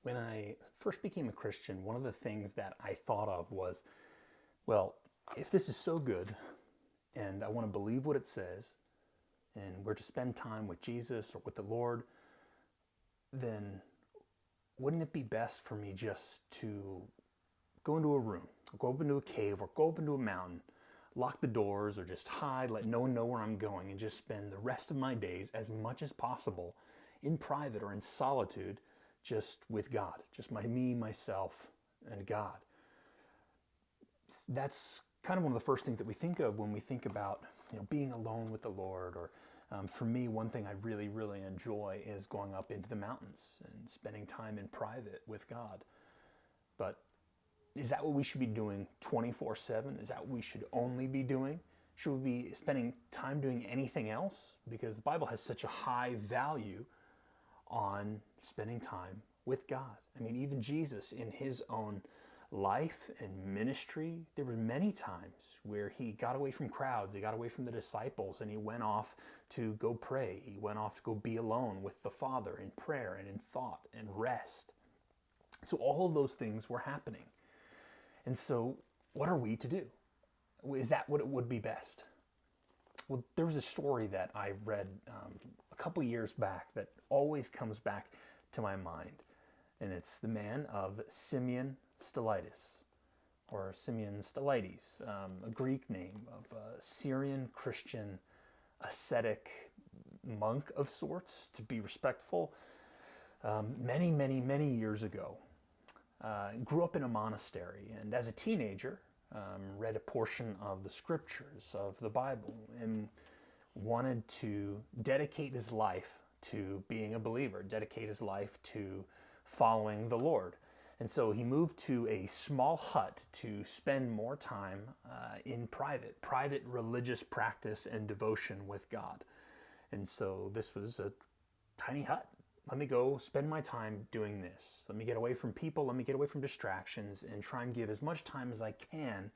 When I first became a Christian, one of the things that I thought of was, well, if this is so good and I want to believe what it says and we're to spend time with Jesus or with the Lord, then wouldn't it be best for me just to go into a room, or go up into a cave, or go up into a mountain, lock the doors, or just hide, let no one know where I'm going, and just spend the rest of my days as much as possible in private or in solitude, just with God, just me, myself, and God. That's kind of one of the first things that we think of when we think about being alone with the Lord. Or for me, one thing I really, really enjoy is going up into the mountains and spending time in private with God. But is that what we should be doing 24/7? Is that what we should only be doing? Should we be spending time doing anything else? Because the Bible has such a high value on spending time with God. I mean, even Jesus in his own life and ministry, there were many times where he got away from crowds, he got away from the disciples, and he went off to go pray. He went off to go be alone with the Father in prayer and in thought and rest. So all of those things were happening. And so, what are we to do? Is that what it would be best? Well, there was a story that I read a couple years back that always comes back to my mind. And it's the man of Simeon Stylites, or Simeon Stylites, a Greek name of a Syrian Christian ascetic monk of sorts, to be respectful, many, many, many years ago. Grew up in a monastery, and as a teenager, read a portion of the scriptures of the Bible and wanted to dedicate his life to being a believer, dedicate his life to following the Lord. And so he moved to a small hut to spend more time in private religious practice and devotion with God. And so this was a tiny hut. Let me go spend my time doing this. Let me get away from people. Let me get away from distractions and try and give as much time as I can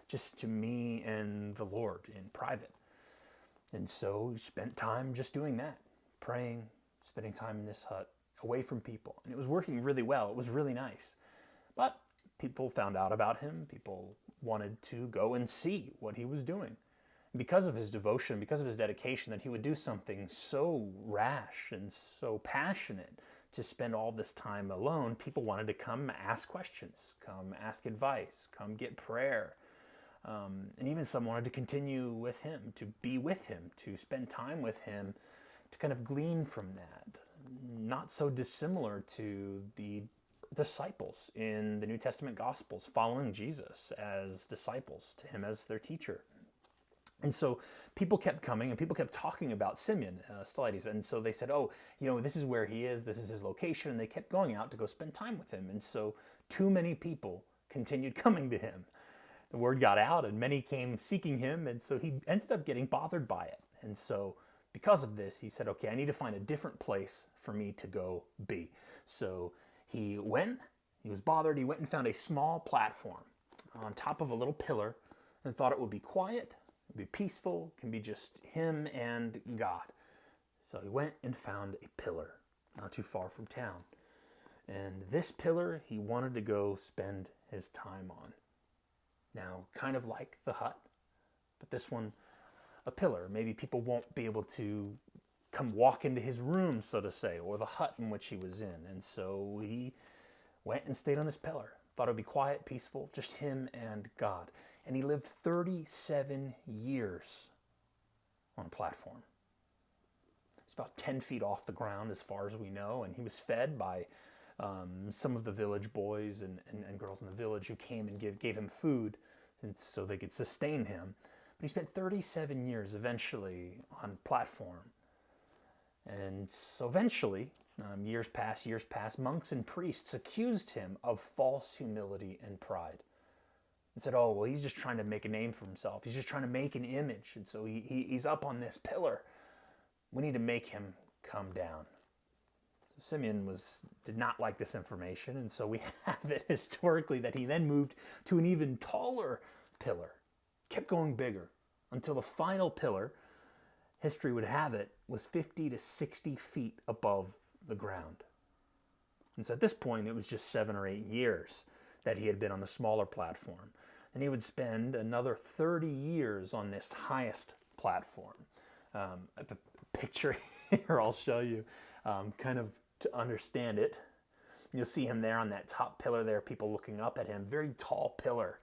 just to me and the Lord in private. And so he spent time just doing that, praying, spending time in this hut, away from people. And it was working really well. It was really nice. But people found out about him. People wanted to go and see what he was doing. Because of his devotion, because of his dedication, that he would do something so rash and so passionate to spend all this time alone, people wanted to come ask questions, come ask advice, come get prayer. And even some wanted to continue with him, to be with him, to spend time with him, to kind of glean from that. Not so dissimilar to the disciples in the New Testament Gospels, following Jesus as disciples, to him as their teacher. And so people kept coming and people kept talking about Simeon Stylites. And so they said, oh, this is where he is. This is his location. And they kept going out to go spend time with him. And so too many people continued coming to him. The word got out and many came seeking him. And so he ended up getting bothered by it. And so because of this, he said, okay, I need to find a different place for me to go be. So he was bothered. He went and found a small platform on top of a little pillar and thought it would be quiet, be peaceful, can be just him and God. So he went and found a pillar not too far from town. And this pillar he wanted to go spend his time on. Now, kind of like the hut, but this one, a pillar. Maybe people won't be able to come walk into his room, so to say, or the hut in which he was in. And so he went and stayed on this pillar. Thought it would be quiet, peaceful, just him and God. And he lived 37 years on a platform. It's about 10 feet off the ground as far as we know, and he was fed by some of the village boys and girls in the village who came and gave him food and so they could sustain him. But he spent 37 years eventually on platform. And so eventually, years passed, monks and priests accused him of false humility and pride. And said, oh, well, he's just trying to make a name for himself. He's just trying to make an image. And so he's up on this pillar. We need to make him come down. So Simeon did not like this information. And so we have it historically that he then moved to an even taller pillar. Kept going bigger until the final pillar, history would have it, was 50 to 60 feet above the ground. And so at this point, it was just 7 or 8 years that he had been on the smaller platform. And he would spend another 30 years on this highest platform. The picture here I'll show you, kind of to understand it. You'll see him there on that top pillar there, people looking up at him, very tall pillar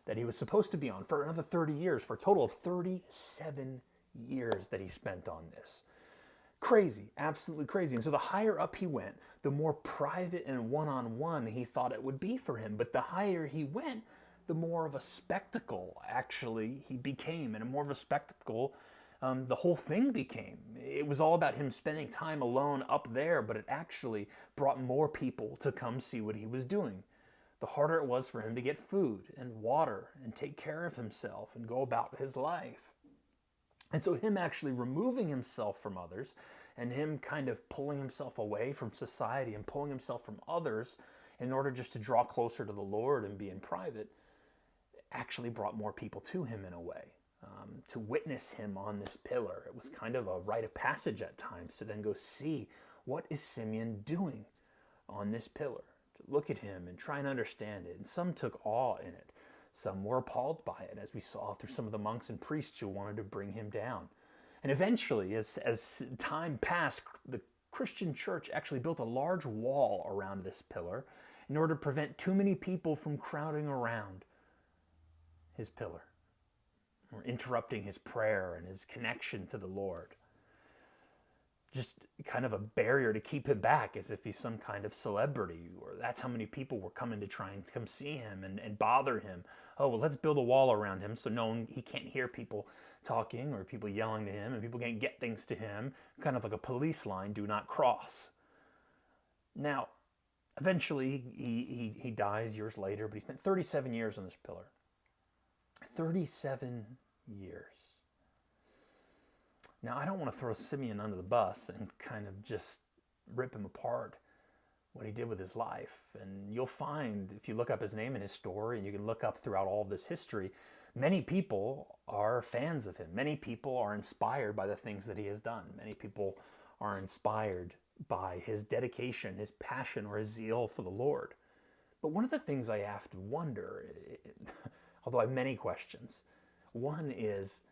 that he was supposed to be on for another 30 years, for a total of 37 years that he spent on this. Crazy, absolutely crazy. And so the higher up he went, the more private and one-on-one he thought it would be for him. But the higher he went, the more of a spectacle actually he became, and more of a spectacle the whole thing became. It was all about him spending time alone up there, but it actually brought more people to come see what he was doing. The harder it was for him to get food and water and take care of himself and go about his life. And so him actually removing himself from others and him kind of pulling himself away from society and pulling himself from others in order just to draw closer to the Lord and be in private actually brought more people to him in a way. To witness him on this pillar. It was kind of a rite of passage at times to then go see what is Simeon doing on this pillar. To look at him and try and understand it. And some took awe in it. Some were appalled by it, as we saw through some of the monks and priests who wanted to bring him down. And eventually, as time passed, the Christian church actually built a large wall around this pillar in order to prevent too many people from crowding around his pillar, or interrupting his prayer and his connection to the Lord. Just kind of a barrier to keep him back, as if he's some kind of celebrity, or that's how many people were coming to try and come see him and bother him. Oh, well, let's build a wall around him so he can't hear people talking or people yelling to him, and people can't get things to him. Kind of like a police line, do not cross. Now, eventually he dies years later, but he spent 37 years on this pillar. 37 years. Now, I don't want to throw Simeon under the bus and kind of just rip him apart, what he did with his life. And you'll find, if you look up his name and his story, and you can look up throughout all of this history, many people are fans of him. Many people are inspired by the things that he has done. Many people are inspired by his dedication, his passion, or his zeal for the Lord. But one of the things I have to wonder, although I have many questions, one is,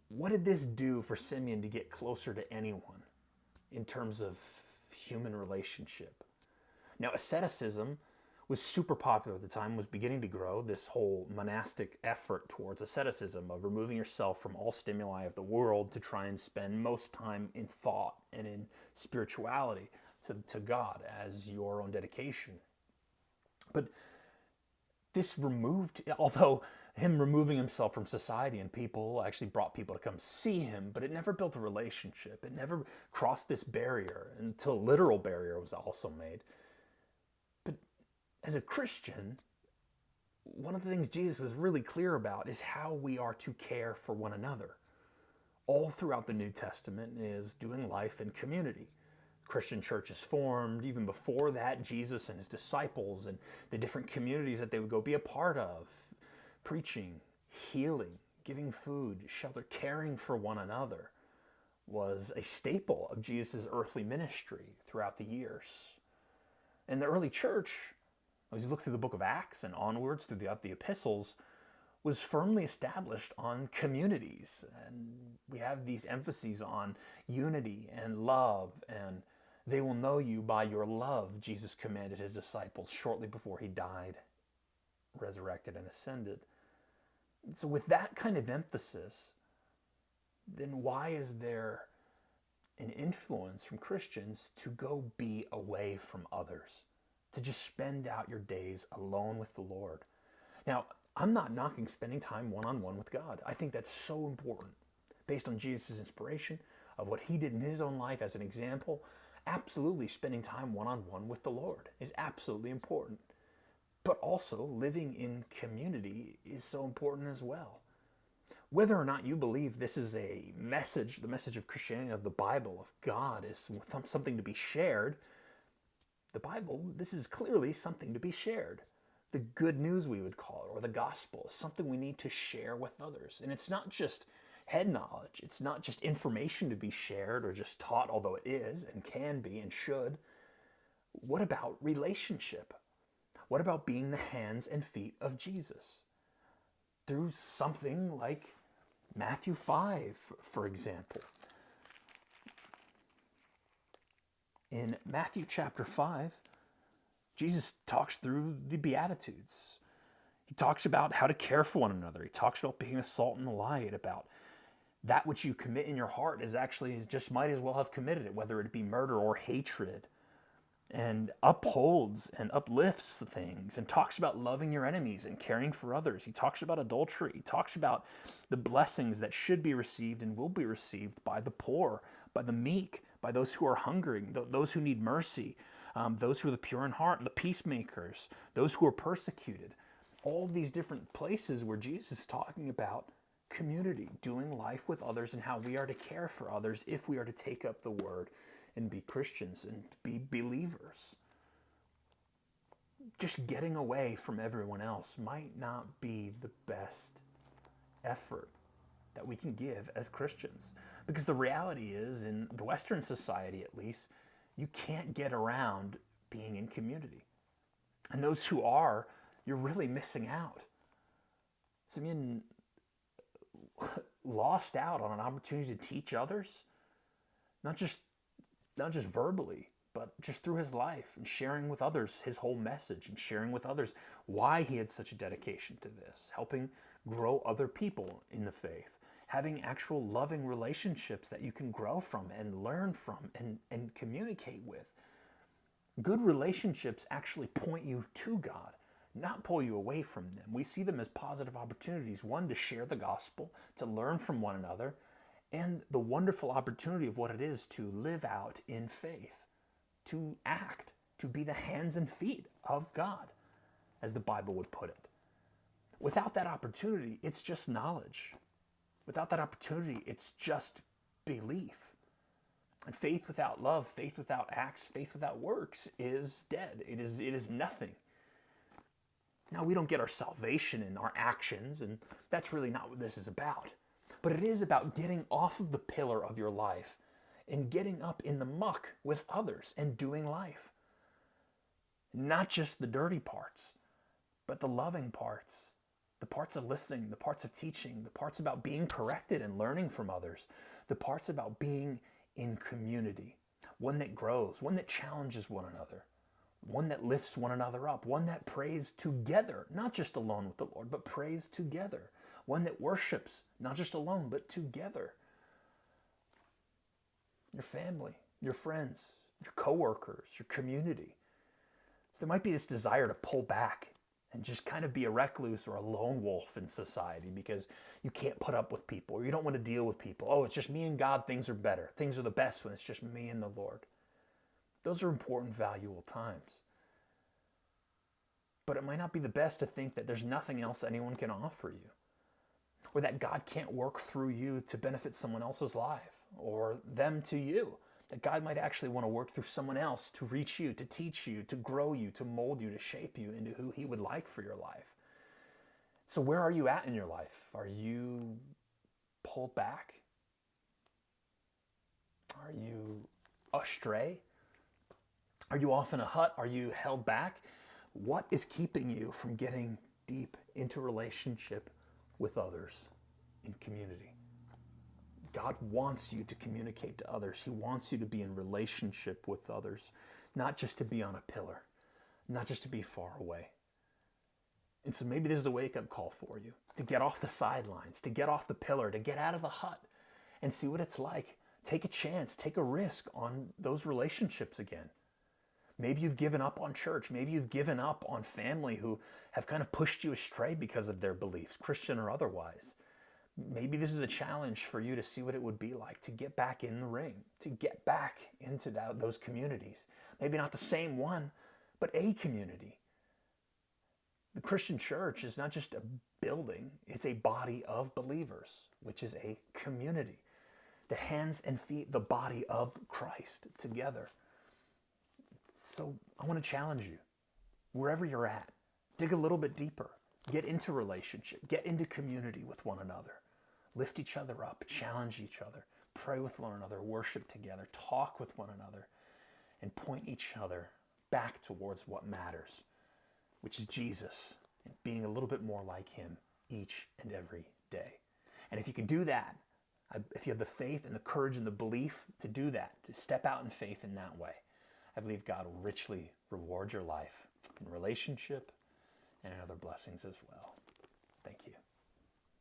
what did this do for Simeon to get closer to anyone in terms of human relationship? Now, asceticism was super popular at the time, was beginning to grow, this whole monastic effort towards asceticism of removing yourself from all stimuli of the world to try and spend most time in thought and in spirituality to God as your own dedication. But this removed, although him removing himself from society and people actually brought people to come see him, but it never built a relationship. It never crossed this barrier until a literal barrier was also made. But as a Christian, one of the things Jesus was really clear about is how we are to care for one another. All throughout the New Testament is doing life in community. Christian churches formed. Even before that, Jesus and his disciples and the different communities that they would go be a part of, preaching, healing, giving food, shelter, caring for one another was a staple of Jesus' earthly ministry throughout the years. And the early church, as you look through the book of Acts and onwards throughout the epistles, was firmly established on communities. And we have these emphases on unity and love, and they will know you by your love, Jesus commanded his disciples shortly before he died, resurrected, and ascended. So with that kind of emphasis, then why is there an influence from Christians to go be away from others, to just spend out your days alone with the Lord? Now, I'm not knocking spending time one-on-one with God. I think that's so important. Based on Jesus' inspiration of what he did in his own life as an example, absolutely spending time one-on-one with the Lord is absolutely important. But also living in community is so important as well. Whether or not you believe this is a message, the message of Christianity, of the Bible, of God, is something to be shared, the Bible, this is clearly something to be shared. The good news, we would call it, or the gospel, is something we need to share with others. And it's not just head knowledge. It's not just information to be shared or just taught, although it is and can be and should. What about relationship? What about being the hands and feet of Jesus? Through something like Matthew 5, for example. In Matthew chapter 5, Jesus talks through the Beatitudes. He talks about how to care for one another. He talks about being the salt and the light, about that which you commit in your heart is actually just might as well have committed it, whether it be murder or hatred, and upholds and uplifts things and talks about loving your enemies and caring for others. He talks about adultery. He talks about the blessings that should be received and will be received by the poor, by the meek, by those who are hungering, those who need mercy, those who are the pure in heart, the peacemakers, those who are persecuted. All of these different places where Jesus is talking about community, doing life with others, and how we are to care for others if we are to take up the word and be Christians and be believers. Just getting away from everyone else might not be the best effort that we can give as Christians. Because the reality is, in the Western society at least, you can't get around being in community. And those who are, you're really missing out. Simeon lost out on an opportunity to teach others, not just verbally, but just through his life and sharing with others his whole message and sharing with others why he had such a dedication to this, helping grow other people in the faith, having actual loving relationships that you can grow from and learn from and communicate with. Good relationships actually point you to God, not pull you away from them. We see them as positive opportunities, one, to share the gospel, to learn from one another, and the wonderful opportunity of what it is to live out in faith, to act, to be the hands and feet of God, as the Bible would put it. Without that opportunity, it's just knowledge. Without that opportunity, it's just belief. And faith without love, faith without acts, faith without works is dead. It is nothing. Now, we don't get our salvation in our actions, and that's really not what this is about. But it is about getting off of the pillar of your life and getting up in the muck with others and doing life. Not just the dirty parts, but the loving parts, the parts of listening, the parts of teaching, the parts about being corrected and learning from others, the parts about being in community, one that grows, one that challenges one another, one that lifts one another up, one that prays together, not just alone with the Lord, but prays together, one that worships, not just alone, but together. Your family, your friends, your coworkers, your community. So there might be this desire to pull back and just kind of be a recluse or a lone wolf in society because you can't put up with people or you don't want to deal with people. Oh, it's just me and God, things are better. Things are the best when it's just me and the Lord. Those are important, valuable times. But it might not be the best to think that there's nothing else anyone can offer you, or that God can't work through you to benefit someone else's life, or them to you. That God might actually want to work through someone else to reach you, to teach you, to grow you, to mold you, to shape you into who He would like for your life. So where are you at in your life? Are you pulled back? Are you astray? Are you off in a hut? Are you held back? What is keeping you from getting deep into relationship with others in community? God wants you to communicate to others. He wants you to be in relationship with others, not just to be on a pillar, not just to be far away. And so maybe this is a wake-up call for you, to get off the sidelines, to get off the pillar, to get out of the hut and see what it's like. Take a chance, take a risk on those relationships again. Maybe you've given up on church. Maybe you've given up on family who have kind of pushed you astray because of their beliefs, Christian or otherwise. Maybe this is a challenge for you to see what it would be like to get back in the ring, to get back into those communities. Maybe not the same one, but a community. The Christian church is not just a building, it's a body of believers, which is a community. The hands and feet, the body of Christ together. So I want to challenge you, wherever you're at, dig a little bit deeper, get into relationship, get into community with one another, lift each other up, challenge each other, pray with one another, worship together, talk with one another, and point each other back towards what matters, which is Jesus, and being a little bit more like him each and every day. And if you can do that, if you have the faith and the courage and the belief to do that, to step out in faith in that way, I believe God will richly reward your life in relationship and in other blessings as well. Thank you.